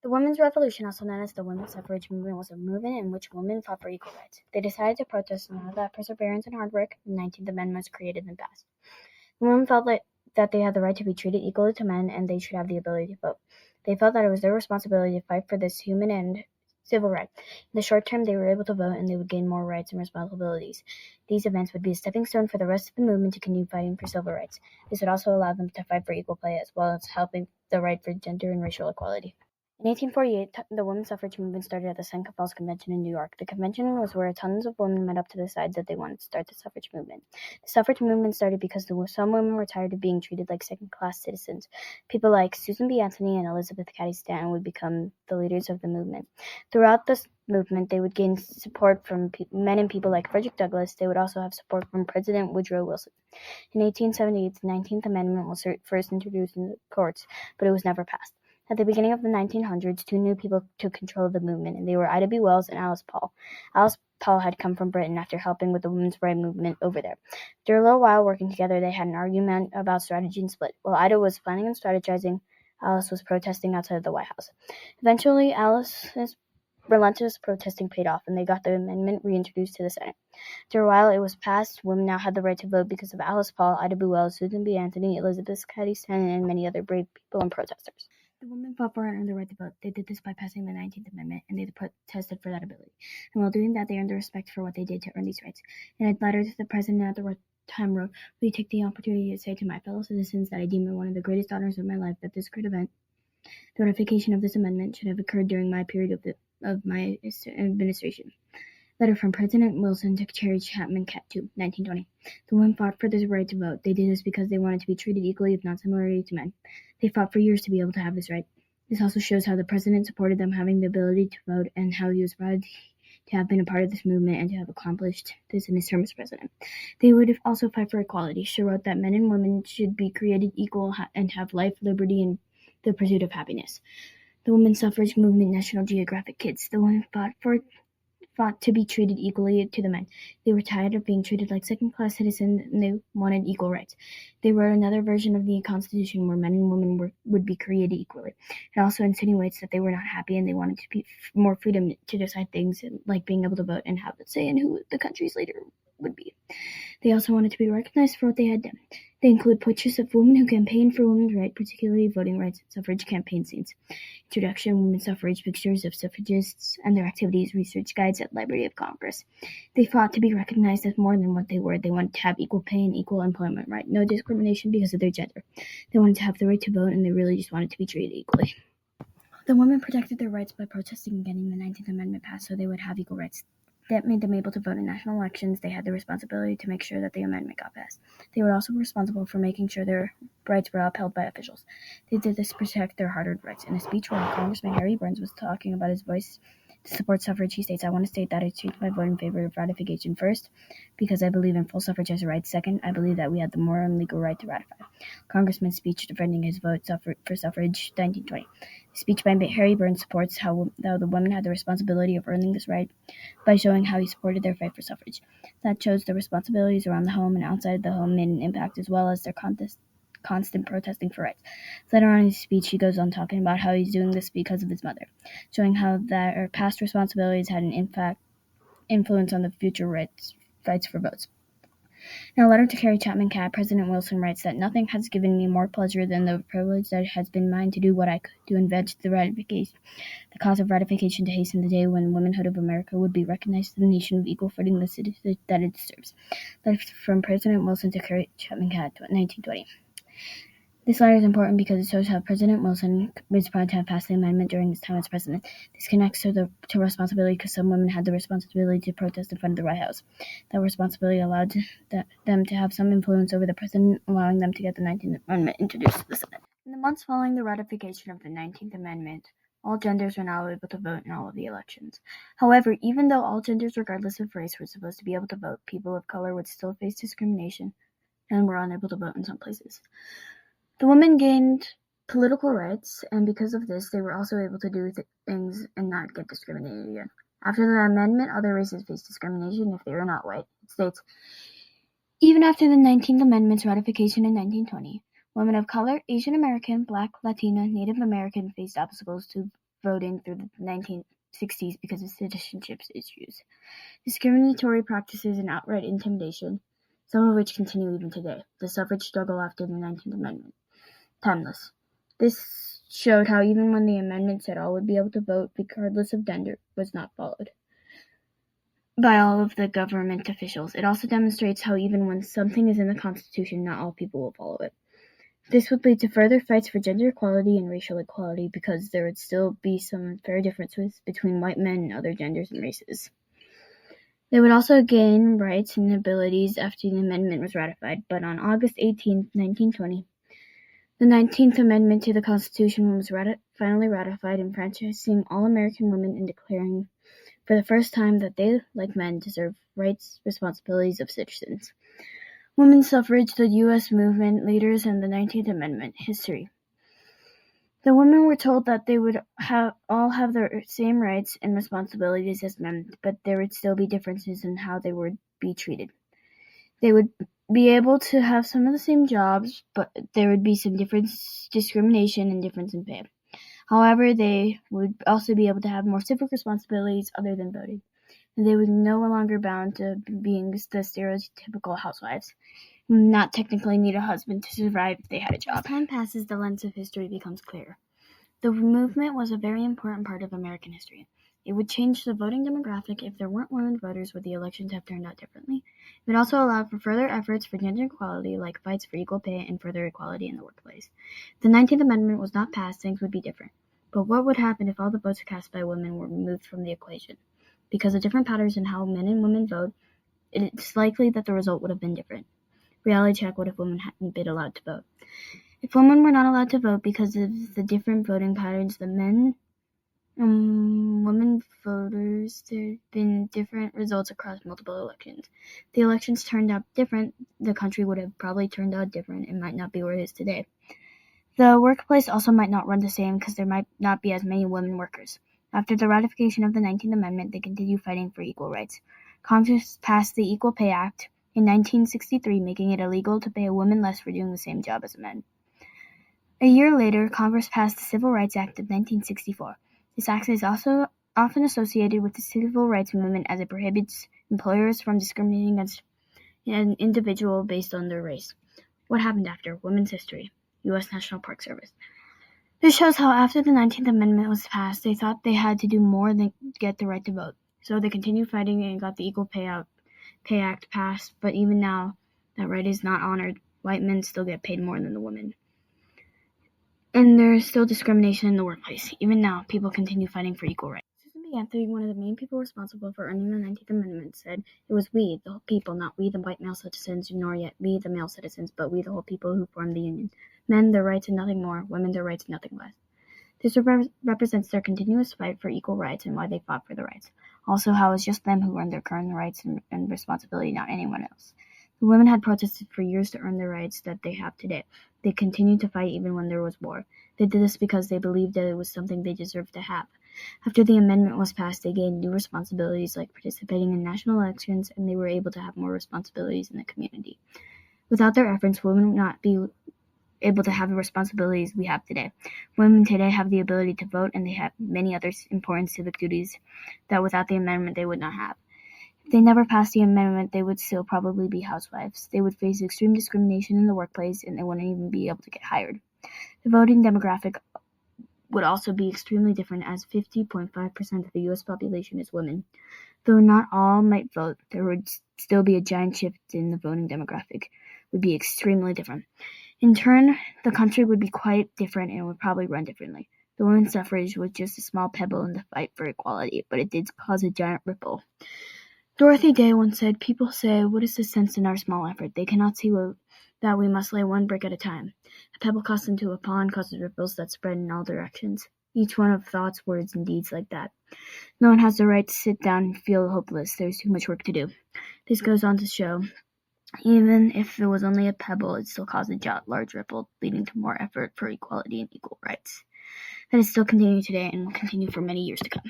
The women's revolution, also known as the women's suffrage movement, was a movement in which women fought for equal rights. They decided to protest now that perseverance and hard work, the 19th Amendment, was created and passed. The women felt that they had the right to be treated equally to men and they should have the ability to vote. They felt that it was their responsibility to fight for this human and civil right. In the short term, they were able to vote and they would gain more rights and responsibilities. These events would be a stepping stone for the rest of the movement to continue fighting for civil rights. This would also allow them to fight for equal pay as well as helping the right for gender and racial equality. In 1848, the women's suffrage movement started at the Seneca Falls Convention in New York. The convention was where tons of women met up to decide that they wanted to start the suffrage movement. The suffrage movement started because some women were tired of being treated like second-class citizens. People like Susan B. Anthony and Elizabeth Cady Stanton would become the leaders of the movement. Throughout this movement, they would gain support from men and people like Frederick Douglass. They would also have support from President Woodrow Wilson. In 1878, the 19th Amendment was first introduced in the courts, but it was never passed. At the beginning of the 1900s, two new people took control of the movement, and they were Ida B. Wells and Alice Paul. Alice Paul had come from Britain after helping with the women's rights movement over there. After a little while working together, they had an argument about strategy and split. While Ida was planning and strategizing, Alice was protesting outside of the White House. Eventually, Alice's relentless protesting paid off, and they got the amendment reintroduced to the Senate. After a while, it was passed. Women now had the right to vote because of Alice Paul, Ida B. Wells, Susan B. Anthony, Elizabeth Cady Stanton, and many other brave people and protesters. The women fought for and earned the right to vote. They did this by passing the 19th Amendment, and they protested for that ability. And while doing that, they earned the respect for what they did to earn these rights. In a letter to the president at the time wrote, "We take the opportunity to say to my fellow citizens that I deem it one of the greatest honors of my life that this great event, the ratification of this amendment, should have occurred during my period of my administration." Letter from President Wilson to Carrie Chapman Catt, 1920. The women fought for this right to vote. They did this because they wanted to be treated equally, if not similarly, to men. They fought for years to be able to have this right. This also shows how the president supported them having the ability to vote and how he was proud to have been a part of this movement and to have accomplished this in his term as president. They would also fight for equality. She wrote that men and women should be created equal and have life, liberty, and the pursuit of happiness. The women's suffrage movement, National Geographic Kids. The women fought to be treated equally to the men. They were tired of being treated like second-class citizens, and they wanted equal rights. They wrote another version of the Constitution where men and women would be created equally. It also insinuates that they were not happy and they wanted to be more freedom to decide things like being able to vote and have a say in who the country's leader would be. They also wanted to be recognized for what they had done. They include pictures of women who campaigned for women's rights, particularly voting rights and suffrage campaign scenes. Introduction, women's suffrage, pictures of suffragists and their activities, research guides at Library of Congress. They fought to be recognized as more than what they were. They wanted to have equal pay and equal employment right, no discrimination because of their gender. They wanted to have the right to vote, and they really just wanted to be treated equally. The women protected their rights by protesting and getting the 19th Amendment passed so they would have equal rights. That made them able to vote in national elections. They had the responsibility to make sure that the amendment got passed. They were also responsible for making sure their rights were upheld by officials. They did this to protect their hard-earned rights. In a speech where Congressman Harry Burns was talking about his voice to support suffrage, he states, "I want to state that I change my vote in favor of ratification first, because I believe in full suffrage as a right. Second, I believe that we have the moral and legal right to ratify." Congressman's speech defending his vote for suffrage, 1920. The speech by Harry Burns supports how the women had the responsibility of earning this right by showing how he supported their fight for suffrage. That shows the responsibilities around the home and outside the home made an impact, as well as their constant protesting for rights. Later on in his speech, he goes on talking about how he's doing this because of his mother, showing how their past responsibilities had an influence on the future fights for votes. In a letter to Carrie Chapman Catt, President Wilson writes that nothing has given me more pleasure than the privilege that has been mine to do what I could to invent the cause of ratification to hasten the day when womanhood of America would be recognized as a nation of equal footing the citizen that it deserves. Letter from President Wilson to Carrie Chapman Catt, 1920. This letter is important because it shows how President Wilson was proud to have passed the amendment during his time as president. This connects to responsibility because some women had the responsibility to protest in front of the White House. That responsibility allowed them to have some influence over the president, allowing them to get the 19th Amendment introduced to the Senate. In the months following the ratification of the 19th Amendment, all genders were now able to vote in all of the elections. However, even though all genders, regardless of race, were supposed to be able to vote, people of color would still face discrimination and were unable to vote in some places. The women gained political rights, and because of this, they were also able to do things and not get discriminated against. After the amendment, other races faced discrimination if they were not white. It states, even after the 19th Amendment's ratification in 1920, women of color, Asian American, Black, Latina, Native American faced obstacles to voting through the 1960s because of citizenship issues, discriminatory practices, and outright intimidation, some of which continue even today. The suffrage struggle after the 19th Amendment. Timeless. This showed how even when the amendment said all would be able to vote regardless of gender was not followed by all of the government officials. It also demonstrates how even when something is in the Constitution, not all people will follow it. This would lead to further fights for gender equality and racial equality because there would still be some unfair differences between white men and other genders and races. They would also gain rights and abilities after the amendment was ratified, but on August 18, 1920, the 19th Amendment to the Constitution was finally ratified, enfranchising all American women and declaring for the first time that they, like men, deserve rights, responsibilities of citizens. Women's suffrage, the U.S. movement leaders, and the 19th Amendment. History. The women were told that they would all have the same rights and responsibilities as men, but there would still be differences in how they would be treated. They would be able to have some of the same jobs, but there would be some discrimination and difference in pay. However, they would also be able to have more civic responsibilities other than voting, and they were no longer bound to being the stereotypical housewives, who not technically need a husband to survive if they had a job. As time passes, the lens of history becomes clearer. The movement was a very important part of American history. It would change the voting demographic if there weren't women voters. Would the elections have turned out differently? It would also allow for further efforts for gender equality, like fights for equal pay and further equality in the workplace. If the 19th Amendment was not passed, things would be different. But what would happen if all the votes cast by women were removed from the equation? Because of different patterns in how men and women vote, it's likely that the result would have been different. Reality check: what if women hadn't been allowed to vote? If women were not allowed to vote because of the different voting patterns, the men and women voters, there had been different results across multiple elections. If the elections turned out different, the country would have probably turned out different and might not be where it is today. The workplace also might not run the same because there might not be as many women workers. After the ratification of the 19th Amendment, they continued fighting for equal rights. Congress passed the Equal Pay Act in 1963, making it illegal to pay a woman less for doing the same job as a man. A year later, Congress passed the Civil Rights Act of 1964. This act is also often associated with the civil rights movement as it prohibits employers from discriminating against an individual based on their race. What happened after? Women's history. U.S. National Park Service. This shows how after the 19th Amendment was passed, they thought they had to do more than get the right to vote. So they continued fighting and got the Equal Pay Act passed, but even now, that right is not honored. White men still get paid more than the women. And there is still discrimination in the workplace. Even now, people continue fighting for equal rights. Susan B. Anthony, one of the main people responsible for earning the 19th Amendment, said, "It was we, the people, not we the white male citizens, nor yet we the male citizens, but we the whole people who formed the Union. Men, their rights and nothing more. Women, their rights and nothing less." This represents their continuous fight for equal rights and why they fought for the rights. Also, how it's just them who earned their current rights and responsibility, not anyone else. The women had protested for years to earn the rights that they have today. They continued to fight even when there was war. They did this because they believed that it was something they deserved to have. After the amendment was passed, they gained new responsibilities like participating in national elections, and they were able to have more responsibilities in the community. Without their efforts, women would not be able to have the responsibilities we have today. Women today have the ability to vote, and they have many other important civic duties that without the amendment they would not have. If they never passed the amendment, they would still probably be housewives. They would face extreme discrimination in the workplace, and they wouldn't even be able to get hired. The voting demographic would also be extremely different, as 50.5% of the U.S. population is women. Though not all might vote, there would still be a giant shift in the voting demographic. It would be extremely different. In turn, the country would be quite different and would probably run differently. The women's suffrage was just a small pebble in the fight for equality, but it did cause a giant ripple. Dorothy Day once said, "People say, what is the sense in our small effort? They cannot see that we must lay one brick at a time. A pebble cast into a pond causes ripples that spread in all directions. Each one of thoughts, words, and deeds like that. No one has the right to sit down and feel hopeless. There's too much work to do." This goes on to show, even if it was only a pebble, it still caused a large ripple, leading to more effort for equality and equal rights. That is still continuing today and will continue for many years to come.